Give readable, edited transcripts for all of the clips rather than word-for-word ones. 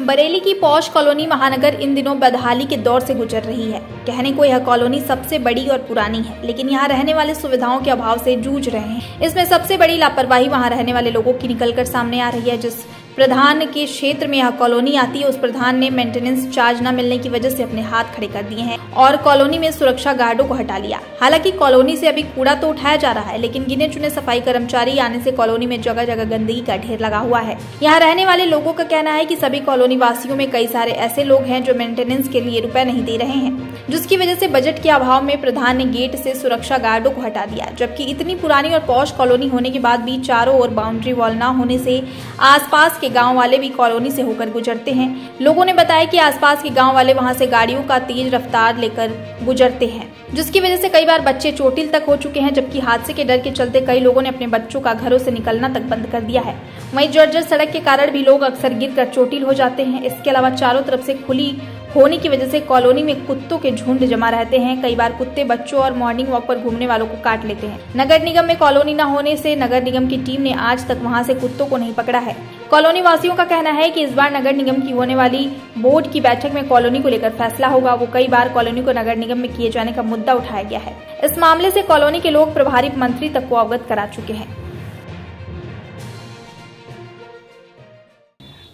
बरेली की posh colony महानगर इन दिनों बदहाली के दौर से गुजर रही है। कहने को यह कॉलोनी सबसे बड़ी और पुरानी है, लेकिन यहाँ रहने वाले सुविधाओं के अभाव से जूझ रहे हैं। इसमें सबसे बड़ी लापरवाही वहाँ रहने वाले लोगों की निकलकर सामने आ रही है। जिस प्रधान के क्षेत्र में यह कॉलोनी आती है, उस प्रधान ने मेंटेनेंस चार्ज न मिलने की वजह से अपने हाथ खड़े कर दिए हैं और कॉलोनी में सुरक्षा गार्डों को हटा लिया। हालांकि कॉलोनी से अभी कूड़ा तो उठाया जा रहा है, लेकिन गिने चुने सफाई कर्मचारी आने से कॉलोनी में जगह जगह गंदगी का ढेर लगा हुआ है। यहाँ रहने वाले लोगों का कहना है कि सभी कॉलोनी वासियों में कई सारे ऐसे लोग हैं जो मेंटेनेंस के लिए रुपए नहीं दे रहे हैं, जिसकी वजह से बजट के अभाव में प्रधान ने गेट से सुरक्षा गार्डों को हटा दिया। जबकि इतनी पुरानी और पॉश कॉलोनी होने के बाद भी चारों ओर बाउंड्री वॉल न होने से आसपास के गांव वाले भी कॉलोनी से होकर गुजरते हैं। लोगों ने बताया कि आसपास के गांव वाले वहां से गाड़ियों का तेज रफ्तार लेकर गुजरते हैं, जिसकी वजह से कई बार बच्चे चोटिल तक हो चुके हैं। जबकि हादसे के डर के चलते कई लोगों ने अपने बच्चों का घरों से निकलना तक बंद कर दिया है। वहीं जर्जर सड़क के कारण भी लोग अक्सर गिरकर चोटिल हो जाते हैं। इसके अलावा चारों तरफ से खुली होने की वजह से कॉलोनी में कुत्तों के झुंड जमा रहते हैं। कई बार कुत्ते बच्चों और मॉर्निंग वॉक पर घूमने वालों को काट लेते हैं। नगर निगम में कॉलोनी न होने से नगर निगम की टीम ने आज तक वहां से कुत्तों को नहीं पकड़ा है। कॉलोनी वासियों का कहना है कि इस बार नगर निगम की होने वाली बोर्ड की बैठक में कॉलोनी को लेकर फैसला होगा। वो कई बार कॉलोनी को नगर निगम में किए जाने का मुद्दा उठाया गया है। इस मामले से कॉलोनी के लोग प्रभारी मंत्री तक को अवगत करा चुके हैं।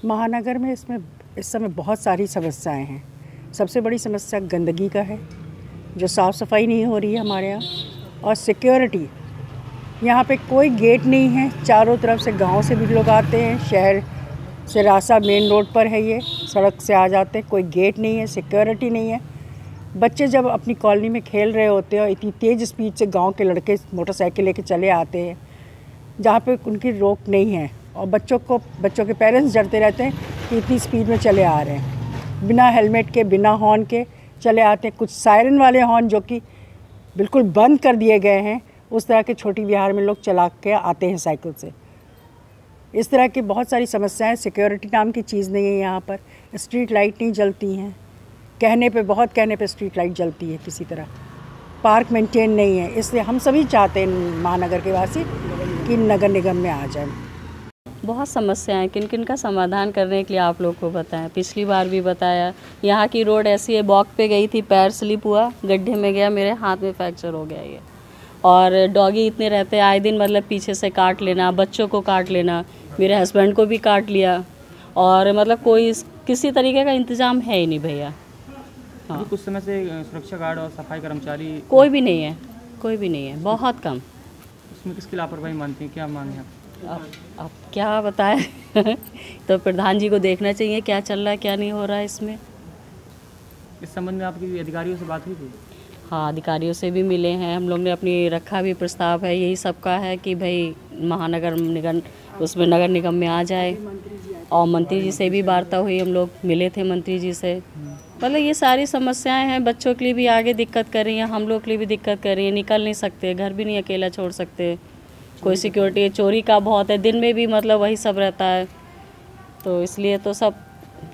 महानगर में इस समय बहुत सारी समस्याएं हैं। सबसे बड़ी समस्या गंदगी का है, जो साफ़ सफाई नहीं हो रही है हमारे यहाँ, और सिक्योरिटी। यहाँ पे कोई गेट नहीं है। चारों तरफ से गांव से भी लोग आते हैं, शहर से रास्ता मेन रोड पर है, ये सड़क से आ जाते हैं। कोई गेट नहीं है, सिक्योरिटी नहीं है। बच्चे जब अपनी कॉलोनी में खेल रहे होते हैं और इतनी तेज़ स्पीड से गाँव के लड़के मोटरसाइकिल लेके चले आते हैं, जहाँ पे उनकी रोक नहीं है, और बच्चों के पेरेंट्स डरते रहते हैं कि इतनी स्पीड में चले आ रहे हैं, बिना हेलमेट के, बिना हॉर्न के चले आते हैं। कुछ सायरन वाले हॉर्न जो कि बिल्कुल बंद कर दिए गए हैं, उस तरह के छोटी विहार में लोग चला के आते हैं साइकिल से। इस तरह की बहुत सारी समस्याएं। सिक्योरिटी नाम की चीज़ नहीं है यहाँ पर। स्ट्रीट लाइट नहीं जलती हैं, कहने पे स्ट्रीट लाइट जलती है किसी तरह। पार्क मेंटेन नहीं है। इसलिए हम सभी चाहते हैं महानगर के वासी कि नगर निगम में आ जाए। बहुत समस्याएं, किन किन का समाधान करने के लिए आप लोग को बताएं। पिछली बार भी बताया, यहाँ की रोड ऐसी है, वॉक पे गई थी, पैर स्लिप हुआ, गड्ढे में गया, मेरे हाथ में फ्रैक्चर हो गया ये। और डॉगी इतने रहते हैं, आए दिन मतलब पीछे से काट लेना, बच्चों को काट लेना, मेरे हस्बैंड को भी काट लिया, और मतलब कोई किसी तरीके का इंतज़ाम है ही नहीं भैया। हाँ, कुछ समय से सुरक्षा गार्ड और सफाई कर्मचारी कोई भी नहीं है, बहुत कम। उसमें किसकी लापरवाही मानती हैं, क्या मांगे अब क्या बताएं तो प्रधान जी को देखना चाहिए क्या चल रहा है, क्या नहीं हो रहा है इसमें। इस संबंध में आपकी अधिकारियों से बात हुई थी? हाँ, अधिकारियों से भी मिले हैं हम लोग ने। अपनी रखा भी प्रस्ताव है, यही सबका है कि भाई महानगर निगम उसमें नगर निगम में आ जाए। और मंत्री जी से भी वार्ता हुई, हम लोग मिले थे मंत्री जी से। मतलब ये सारी समस्याएं हैं, बच्चों के लिए भी आगे दिक्कत कर रही हैं, हम लोग के लिए भी दिक्कत कर रही है। निकल नहीं सकते, घर भी नहीं अकेला छोड़ सकते, कोई सिक्योरिटी, चोरी का बहुत है, दिन में भी मतलब वही सब रहता है। तो इसलिए तो सब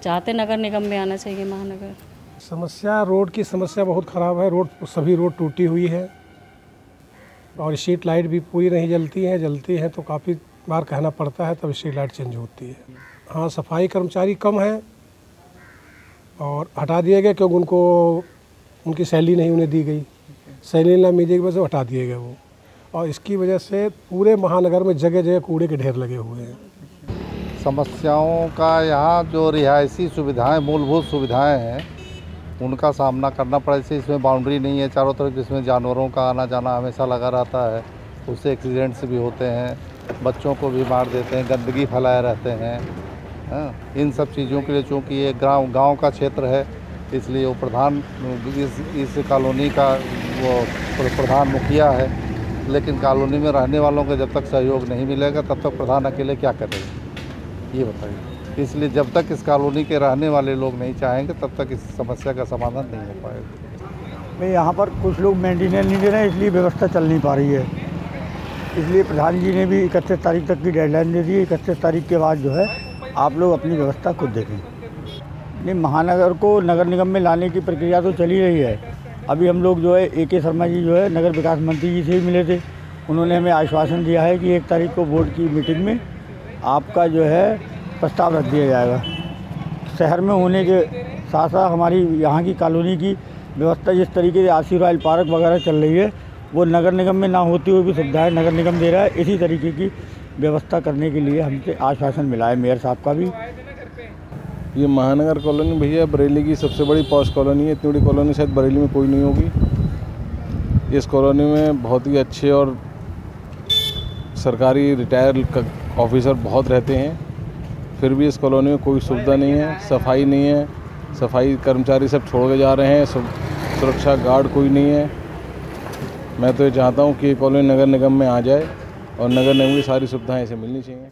चाहते नगर निगम में आना चाहिए महानगर। समस्या रोड की समस्या बहुत ख़राब है। सभी रोड टूटी हुई है, और स्ट्रीट लाइट भी पूरी नहीं जलती है तो काफ़ी बार कहना पड़ता है, तब स्ट्रीट लाइट चेंज होती है। हाँ, सफाई कर्मचारी कम हैं और हटा दिए गए, क्योंकि उनकी सैलरी नहीं उन्हें दी गई। सैलरी ना मिलने की वजह से हटा दिए गए वो, और इसकी वजह से पूरे महानगर में जगह जगह कूड़े के ढेर लगे हुए हैं। समस्याओं का यहाँ जो रिहायशी सुविधाएं, मूलभूत सुविधाएं हैं, उनका सामना करना पड़ा। जैसे इसमें बाउंड्री नहीं है चारों तरफ, जिसमें जानवरों का आना जाना हमेशा लगा रहता है, उससे एक्सीडेंट्स भी होते हैं, बच्चों को भी मार देते हैं, गंदगी फैलाए रहते हैं। इन सब चीज़ों के लिए, चूँकि ये गाँव का क्षेत्र है, इसलिए वो प्रधान इस कॉलोनी का वो प्रधान मुखिया है। लेकिन कॉलोनी में रहने वालों को जब तक सहयोग नहीं मिलेगा, तब तक प्रधान अकेले क्या करेगा, ये बताइए। इसलिए जब तक इस कॉलोनी के रहने वाले लोग नहीं चाहेंगे, तब तक इस समस्या का समाधान नहीं हो पाएगा। भाई यहाँ पर कुछ लोग मेंटेनेंस नहीं दे रहे हैं, इसलिए व्यवस्था चल नहीं पा रही है। इसलिए प्रधान जी ने भी 31 तारीख तक की डेडलाइन दे दी है। 31 तारीख के बाद जो है आप लोग अपनी व्यवस्था खुद देखें। नहीं, महानगर को नगर निगम में लाने की प्रक्रिया तो चली रही है। अभी हम लोग जो है AK शर्मा जी जो है नगर विकास मंत्री जी से भी मिले थे। उन्होंने हमें आश्वासन दिया है कि 1 तारीख को बोर्ड की मीटिंग में आपका जो है प्रस्ताव रख दिया जाएगा। शहर में होने के साथ साथ हमारी यहाँ की कॉलोनी की व्यवस्था जिस तरीके से आशी रॉयल पार्क वगैरह चल रही है, वो नगर निगम में ना होती हुई भी सुविधाएं नगर निगम दे रहा है। इसी तरीके की व्यवस्था करने के लिए हमसे आश्वासन मिला है मेयर साहब का भी। ये महानगर कॉलोनी भैया बरेली की सबसे बड़ी पॉश कॉलोनी है। इतनी बड़ी कॉलोनी शायद बरेली में कोई नहीं होगी। इस कॉलोनी में बहुत ही अच्छे और सरकारी रिटायर ऑफिसर बहुत रहते हैं, फिर भी इस कॉलोनी में कोई सुविधा नहीं है, सफाई नहीं है। सफाई कर्मचारी सब छोड़ के जा रहे हैं, सुरक्षा गार्ड कोई नहीं है। मैं तो ये चाहता हूँ कि ये कॉलोनी नगर निगम में आ जाए और नगर निगम की सारी सुविधाएं इसे मिलनी चाहिए।